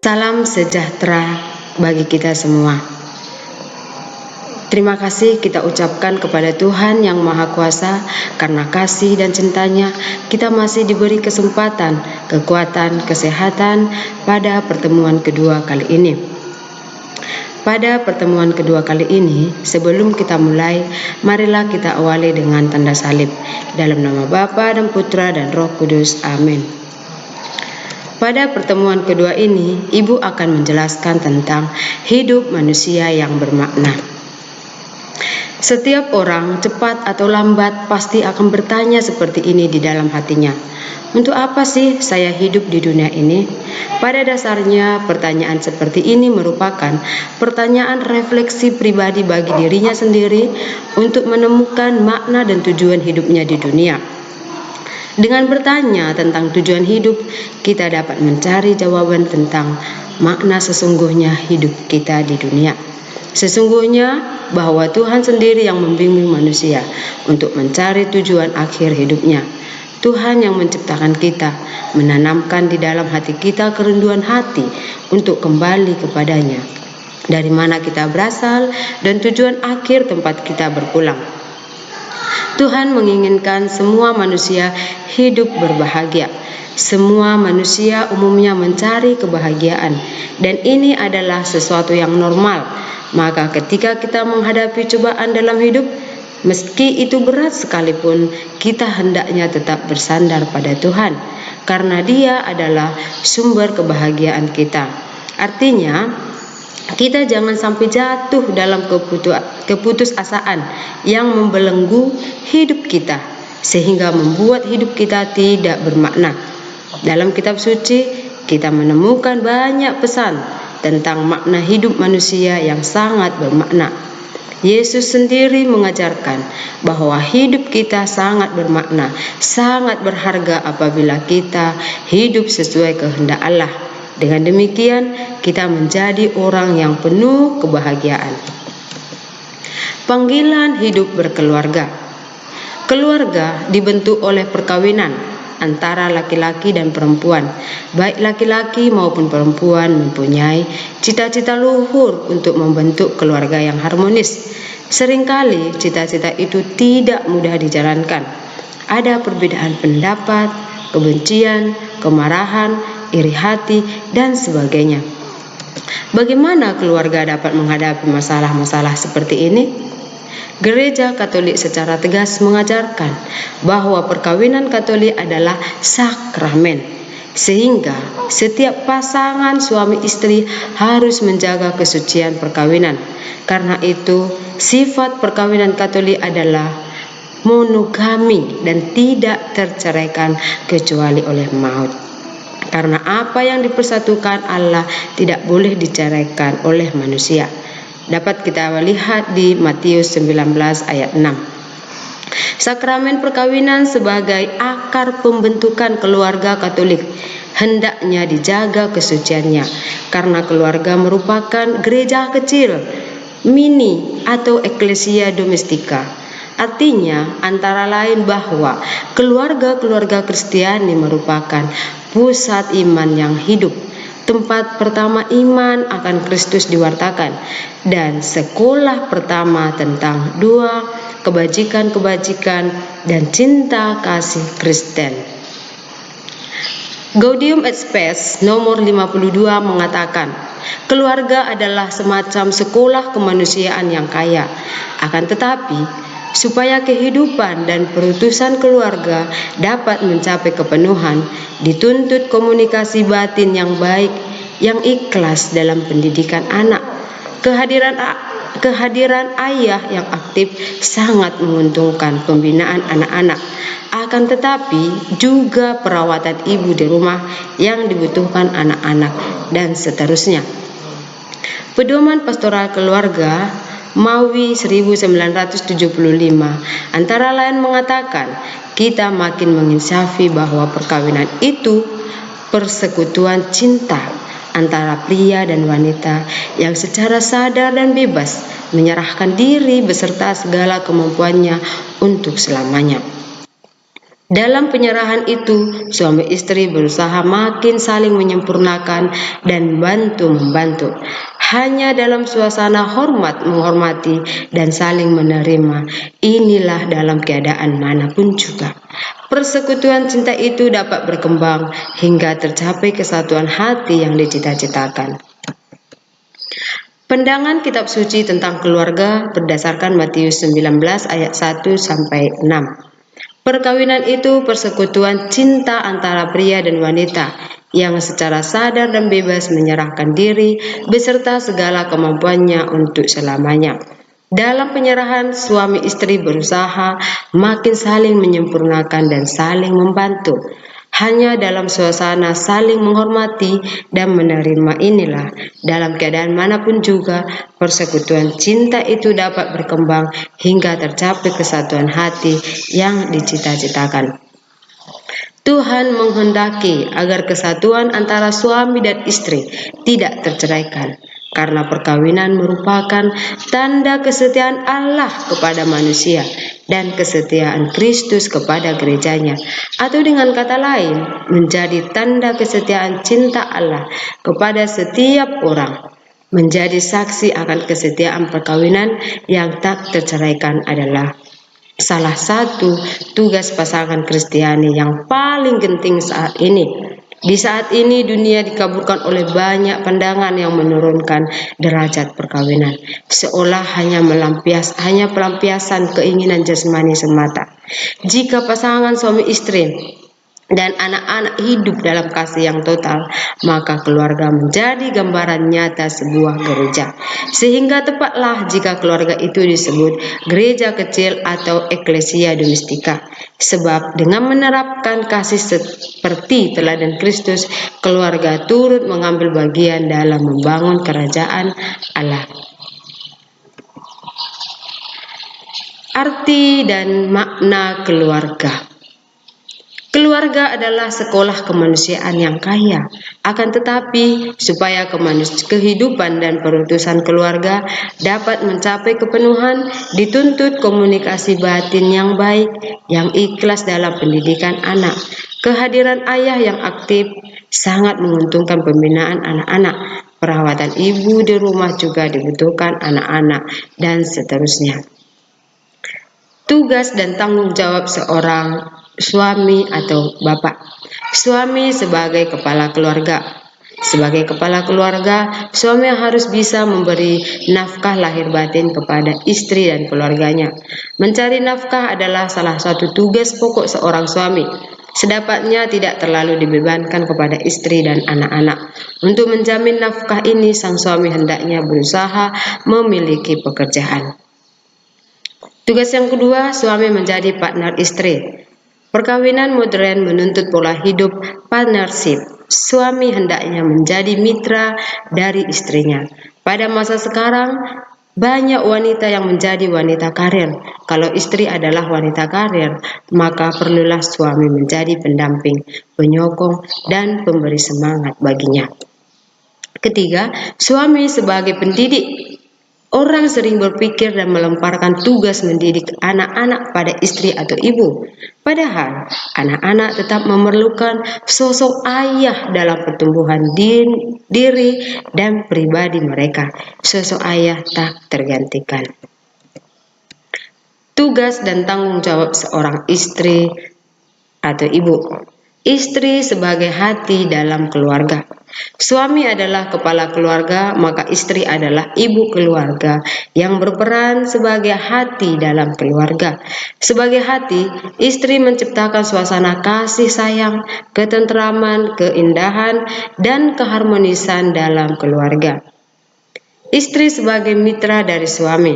Salam sejahtera bagi kita semua. Terima kasih kita ucapkan kepada Tuhan yang Maha Kuasa, karena kasih dan cintanya kita masih diberi kesempatan, kekuatan, kesehatan pada pertemuan kedua kali ini. Pada pertemuan kedua kali ini, sebelum kita mulai, marilah kita awali dengan tanda salib. Dalam nama Bapa dan Putra dan Roh Kudus. Amin. Pada pertemuan kedua ini, Ibu akan menjelaskan tentang hidup manusia yang bermakna. Setiap orang, cepat atau lambat, pasti akan bertanya seperti ini di dalam hatinya. Untuk apa sih saya hidup di dunia ini? Pada dasarnya, pertanyaan seperti ini merupakan pertanyaan refleksi pribadi bagi dirinya sendiri untuk menemukan makna dan tujuan hidupnya di dunia. Dengan bertanya tentang tujuan hidup, kita dapat mencari jawaban tentang makna sesungguhnya hidup kita di dunia. Sesungguhnya bahwa Tuhan sendiri yang membimbing manusia untuk mencari tujuan akhir hidupnya. Tuhan yang menciptakan kita, menanamkan di dalam hati kita kerinduan hati untuk kembali kepadanya. Dari mana kita berasal dan tujuan akhir tempat kita berpulang. Tuhan menginginkan semua manusia hidup berbahagia. Semua manusia umumnya mencari kebahagiaan, dan ini adalah sesuatu yang normal. Maka ketika kita menghadapi cobaan dalam hidup, meski itu berat sekalipun, kita hendaknya tetap bersandar pada Tuhan, karena Dia adalah sumber kebahagiaan kita. Artinya, kita jangan sampai jatuh dalam keputusasaan yang membelenggu hidup kita, sehingga membuat hidup kita tidak bermakna. Dalam kitab suci, kita menemukan banyak pesan tentang makna hidup manusia yang sangat bermakna. Yesus sendiri mengajarkan bahwa hidup kita sangat bermakna, sangat berharga apabila kita hidup sesuai kehendak Allah. Dengan demikian, kita menjadi orang yang penuh kebahagiaan. Panggilan hidup berkeluarga. Keluarga dibentuk oleh perkawinan antara laki-laki dan perempuan. Baik laki-laki maupun perempuan mempunyai cita-cita luhur untuk membentuk keluarga yang harmonis. Seringkali cita-cita itu tidak mudah dijalankan. Ada perbedaan pendapat, kebencian, kemarahan, iri hati, dan sebagainya. Bagaimana keluarga dapat menghadapi masalah-masalah seperti ini? Gereja Katolik secara tegas mengajarkan bahwa perkawinan Katolik adalah sakramen, sehingga setiap pasangan suami istri harus menjaga kesucian perkawinan. Karena itu, sifat perkawinan Katolik adalah monogami dan tidak terceraikan kecuali oleh maut. Karena apa yang dipersatukan Allah tidak boleh diceraikan oleh manusia. Dapat kita lihat di Matius 19 ayat 6. Sakramen perkawinan sebagai akar pembentukan keluarga Katolik hendaknya dijaga kesuciannya, karena keluarga merupakan gereja kecil, mini atau eklesia domestika. Artinya antara lain bahwa keluarga-keluarga Kristiani merupakan pusat iman yang hidup, tempat pertama iman akan Kristus diwartakan, dan sekolah pertama tentang dua kebajikan-kebajikan dan cinta kasih Kristen. Gaudium et Spes nomor 52 mengatakan, keluarga adalah semacam sekolah kemanusiaan yang kaya. Akan tetapi, supaya kehidupan dan perutusan keluarga dapat mencapai kepenuhan, dituntut komunikasi batin yang baik, yang ikhlas dalam pendidikan anak. Kehadiran ayah yang aktif sangat menguntungkan pembinaan anak-anak. Akan tetapi juga perawatan ibu di rumah yang dibutuhkan anak-anak, dan seterusnya. Pedoman pastoral keluarga Mawi 1975 antara lain mengatakan, kita makin menginsafi bahwa perkawinan itu persekutuan cinta antara pria dan wanita yang secara sadar dan bebas menyerahkan diri beserta segala kemampuannya untuk selamanya. Dalam penyerahan itu, suami istri berusaha makin saling menyempurnakan dan bantu-membantu. Hanya dalam suasana hormat menghormati dan saling menerima. Inilah dalam keadaan manapun juga. Persekutuan cinta itu dapat berkembang hingga tercapai kesatuan hati yang dicita-citakan. Pandangan kitab suci tentang keluarga berdasarkan Matius 19 ayat 1 sampai 6. Perkawinan itu persekutuan cinta antara pria dan wanita yang secara sadar dan bebas menyerahkan diri beserta segala kemampuannya untuk selamanya. Dalam penyerahan, suami istri berusaha makin saling menyempurnakan dan saling membantu. Hanya dalam suasana saling menghormati dan menerima inilah, dalam keadaan manapun juga, persekutuan cinta itu dapat berkembang hingga tercapai kesatuan hati yang dicita-citakan. Tuhan menghendaki agar kesatuan antara suami dan istri tidak terceraikan, karena perkawinan merupakan tanda kesetiaan Allah kepada manusia dan kesetiaan Kristus kepada gerejanya, atau dengan kata lain, menjadi tanda kesetiaan cinta Allah kepada setiap orang. Menjadi saksi akan kesetiaan perkawinan yang tak terceraikan adalah salah satu tugas pasangan Kristiani yang paling penting saat ini. Di saat ini dunia dikaburkan oleh banyak pandangan yang menurunkan derajat perkawinan, seolah hanya pelampiasan keinginan jasmani semata. Jika pasangan suami istri dan anak-anak hidup dalam kasih yang total, maka keluarga menjadi gambaran nyata sebuah gereja. Sehingga tepatlah jika keluarga itu disebut gereja kecil atau eklesia domestika. Sebab dengan menerapkan kasih seperti teladan Kristus, keluarga turut mengambil bagian dalam membangun kerajaan Allah. Arti dan makna keluarga. Keluarga adalah sekolah kemanusiaan yang kaya. Akan tetapi, supaya kehidupan dan perutusan keluarga dapat mencapai kepenuhan, dituntut komunikasi batin yang baik, yang ikhlas dalam pendidikan anak. Kehadiran ayah yang aktif sangat menguntungkan pembinaan anak-anak. Perawatan ibu di rumah juga dibutuhkan anak-anak, dan seterusnya. Tugas dan tanggung jawab seorang suami atau bapak. Suami sebagai kepala keluarga. Sebagai kepala keluarga, suami harus bisa memberi nafkah lahir batin kepada istri dan keluarganya. Mencari nafkah adalah salah satu tugas pokok seorang suami. Sedapatnya tidak terlalu dibebankan kepada istri dan anak-anak. Untuk menjamin nafkah ini, sang suami hendaknya berusaha memiliki pekerjaan. Tugas yang kedua, suami menjadi partner istri. Perkawinan modern menuntut pola hidup partnership. Suami hendaknya menjadi mitra dari istrinya. Pada masa sekarang, banyak wanita yang menjadi wanita karir. Kalau istri adalah wanita karir, maka perlulah suami menjadi pendamping, penyokong, dan pemberi semangat baginya. Ketiga, suami sebagai pendidik. Orang sering berpikir dan melemparkan tugas mendidik anak-anak pada istri atau ibu. Padahal, anak-anak tetap memerlukan sosok ayah dalam pertumbuhan diri dan pribadi mereka. Sosok ayah tak tergantikan. Tugas dan tanggung jawab seorang istri atau ibu. Istri sebagai hati dalam keluarga. Suami adalah kepala keluarga, maka istri adalah ibu keluarga yang berperan sebagai hati dalam keluarga. Sebagai hati, istri menciptakan suasana kasih sayang, ketentraman, keindahan, dan keharmonisan dalam keluarga. Istri sebagai mitra dari suami.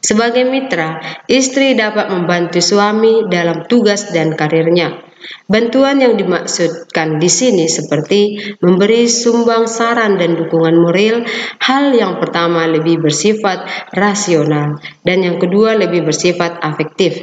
Sebagai mitra, istri dapat membantu suami dalam tugas dan karirnya. Bantuan yang dimaksudkan di sini seperti memberi sumbang saran dan dukungan moral. Hal yang pertama lebih bersifat rasional dan yang kedua lebih bersifat afektif.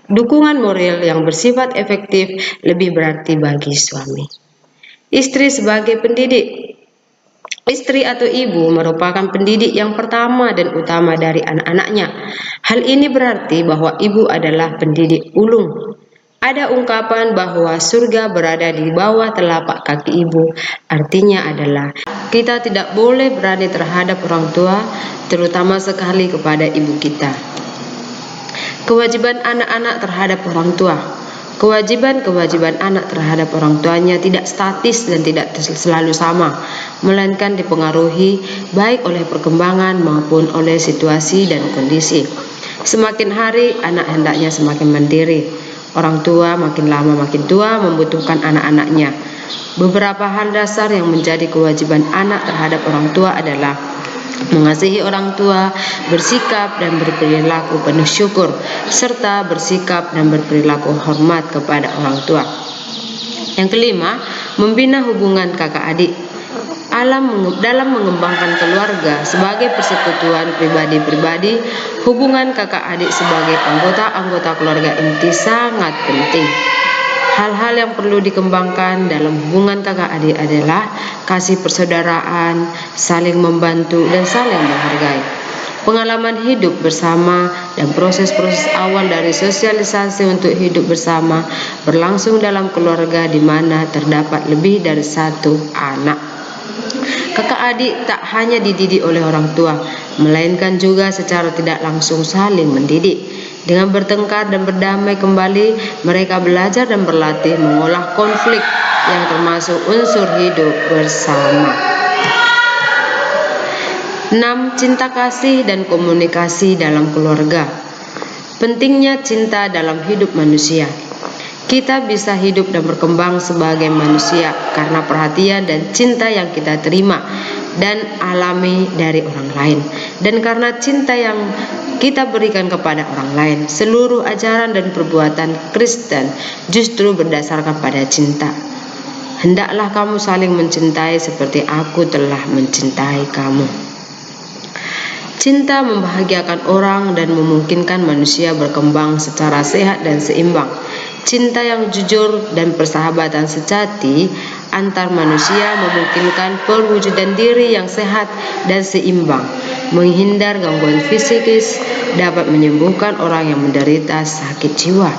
Dukungan moral yang bersifat efektif lebih berarti bagi suami. Istri sebagai pendidik. Istri atau ibu merupakan pendidik yang pertama dan utama dari anak-anaknya. Hal ini berarti bahwa ibu adalah pendidik ulung. Ada ungkapan bahwa surga berada di bawah telapak kaki ibu. Artinya adalah kita tidak boleh berani terhadap orang tua, terutama sekali kepada ibu kita. Kewajiban anak-anak terhadap orang tua. Kewajiban anak terhadap orang tuanya tidak statis dan tidak selalu sama, melainkan dipengaruhi baik oleh perkembangan maupun oleh situasi dan kondisi. Semakin hari anak hendaknya semakin mandiri. Orang tua makin lama makin tua membutuhkan anak-anaknya. Beberapa hal dasar yang menjadi kewajiban anak terhadap orang tua adalah mengasihi orang tua, bersikap dan berperilaku penuh syukur, serta bersikap dan berperilaku hormat kepada orang tua. Yang kelima, membina hubungan kakak adik. Dalam mengembangkan keluarga sebagai persekutuan pribadi-pribadi, hubungan kakak adik sebagai anggota-anggota keluarga inti sangat penting. Hal-hal yang perlu dikembangkan dalam hubungan kakak adik adalah kasih persaudaraan, saling membantu, dan saling menghargai. Pengalaman hidup bersama dan proses-proses awal dari sosialisasi untuk hidup bersama berlangsung dalam keluarga di mana terdapat lebih dari satu anak. Kakak adik tak hanya dididik oleh orang tua, melainkan juga secara tidak langsung saling mendidik. Dengan bertengkar dan berdamai kembali, mereka belajar dan berlatih mengolah konflik yang termasuk unsur hidup bersama. 6. Cinta kasih dan komunikasi dalam keluarga. Pentingnya cinta dalam hidup manusia. Kita bisa hidup dan berkembang sebagai manusia karena perhatian dan cinta yang kita terima dan alami dari orang lain, dan karena cinta yang kita berikan kepada orang lain. Seluruh ajaran dan perbuatan Kristen justru berdasarkan pada cinta. Hendaklah kamu saling mencintai seperti aku telah mencintai kamu. Cinta membahagiakan orang dan memungkinkan manusia berkembang secara sehat dan seimbang. Cinta yang jujur dan persahabatan sejati antar manusia memungkinkan perwujudan diri yang sehat dan seimbang, menghindar gangguan fisikis, dapat menyembuhkan orang yang menderita sakit jiwa.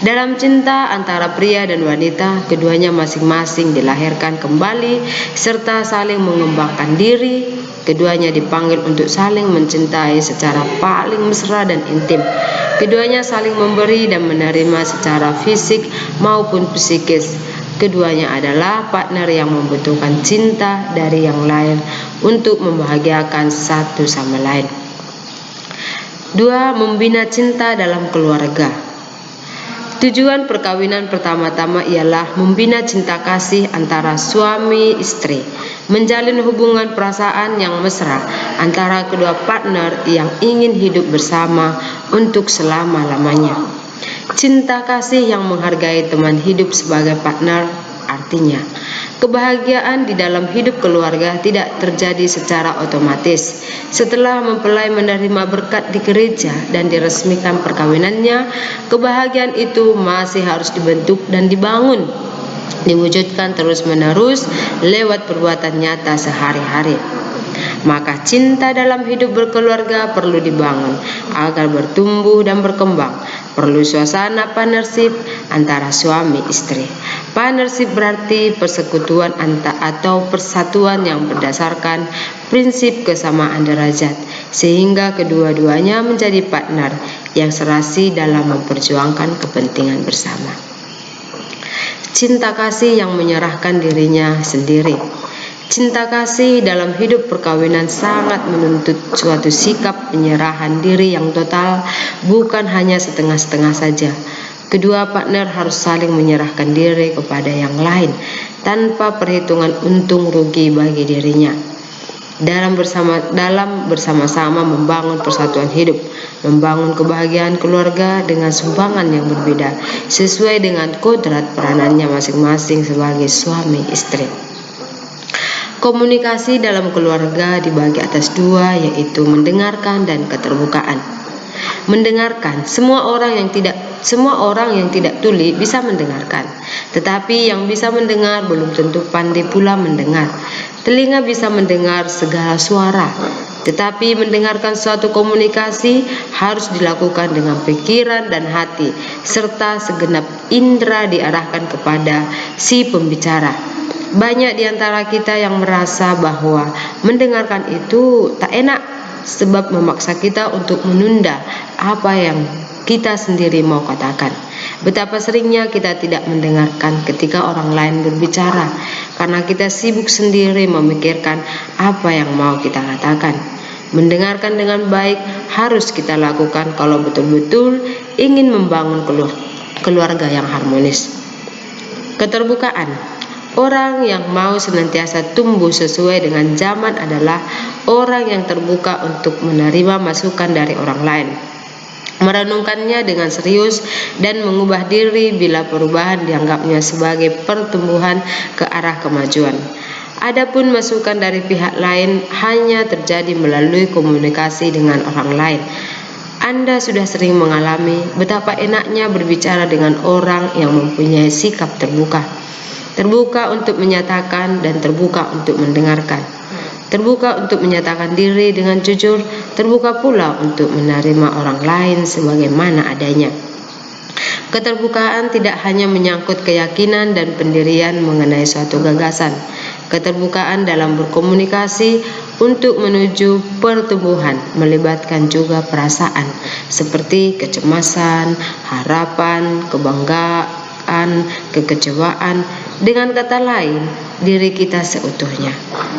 Dalam cinta antara pria dan wanita, keduanya masing-masing dilahirkan kembali serta saling mengembangkan diri. Keduanya dipanggil untuk saling mencintai secara paling mesra dan intim. Keduanya saling memberi dan menerima secara fisik maupun psikis. Keduanya adalah partner yang membutuhkan cinta dari yang lain untuk membahagiakan satu sama lain. 2. Membina cinta dalam keluarga. Tujuan perkawinan pertama-tama ialah membina cinta kasih antara suami istri, menjalin hubungan perasaan yang mesra antara kedua partner yang ingin hidup bersama untuk selama-lamanya. Cinta kasih yang menghargai teman hidup sebagai partner, artinya kebahagiaan di dalam hidup keluarga tidak terjadi secara otomatis. Setelah mempelai menerima berkat di gereja dan diresmikan perkawinannya, kebahagiaan itu masih harus dibentuk dan dibangun, diwujudkan terus-menerus lewat perbuatan nyata sehari-hari. Maka cinta dalam hidup berkeluarga perlu dibangun agar bertumbuh dan berkembang. Perlu suasana partnership antara suami istri. Partnership berarti persekutuan atau persatuan yang berdasarkan prinsip kesamaan derajat, sehingga kedua-duanya menjadi partner yang serasi dalam memperjuangkan kepentingan bersama. Cinta kasih yang menyerahkan dirinya sendiri. Cinta kasih dalam hidup perkawinan sangat menuntut suatu sikap penyerahan diri yang total, bukan hanya setengah-setengah saja. Kedua partner harus saling menyerahkan diri kepada yang lain tanpa perhitungan untung rugi bagi dirinya. Dalam bersama-sama membangun persatuan hidup, membangun kebahagiaan keluarga dengan sumbangan yang berbeda sesuai dengan kodrat peranannya masing-masing sebagai suami istri. Komunikasi dalam keluarga dibagi atas dua, yaitu mendengarkan dan keterbukaan. Mendengarkan, semua orang yang tidak tuli bisa mendengarkan, tetapi yang bisa mendengar belum tentu pandai pula mendengar. Telinga bisa mendengar segala suara, Tetapi mendengarkan suatu komunikasi harus dilakukan dengan pikiran dan hati, serta segenap indera diarahkan kepada si pembicara. Banyak di antara kita yang merasa bahwa mendengarkan itu tak enak, sebab memaksa kita untuk menunda apa yang kita sendiri mau katakan. Betapa seringnya kita tidak mendengarkan ketika orang lain berbicara, karena kita sibuk sendiri memikirkan apa yang mau kita katakan. Mendengarkan dengan baik harus kita lakukan kalau betul-betul ingin membangun keluarga yang harmonis. Keterbukaan. Orang yang mau senantiasa tumbuh sesuai dengan zaman adalah orang yang terbuka untuk menerima masukan dari orang lain, merenungkannya dengan serius, dan mengubah diri bila perubahan dianggapnya sebagai pertumbuhan ke arah kemajuan. Adapun masukan dari pihak lain hanya terjadi melalui komunikasi dengan orang lain. Anda sudah sering mengalami betapa enaknya berbicara dengan orang yang mempunyai sikap terbuka untuk menyatakan dan terbuka untuk mendengarkan, terbuka untuk menyatakan diri dengan jujur, terbuka pula untuk menerima orang lain sebagaimana adanya. Keterbukaan tidak hanya menyangkut keyakinan dan pendirian mengenai suatu gagasan. Keterbukaan dalam berkomunikasi untuk menuju pertumbuhan melibatkan juga perasaan seperti kecemasan, harapan, kebanggaan, kekecewaan. Dengan kata lain, diri kita seutuhnya.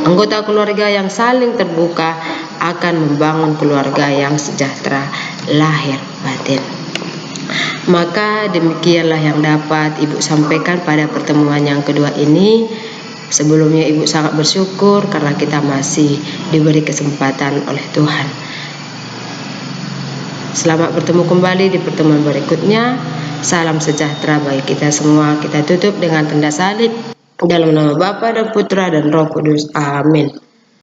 Anggota keluarga yang saling terbuka akan membangun keluarga yang sejahtera lahir batin. Maka demikianlah yang dapat Ibu sampaikan pada pertemuan yang kedua ini. Sebelumnya Ibu sangat bersyukur karena kita masih diberi kesempatan oleh Tuhan. Selamat bertemu kembali di pertemuan berikutnya. Salam sejahtera bagi kita semua. Kita tutup dengan tanda salib dalam nama Bapa dan Putra dan Roh Kudus. Amin.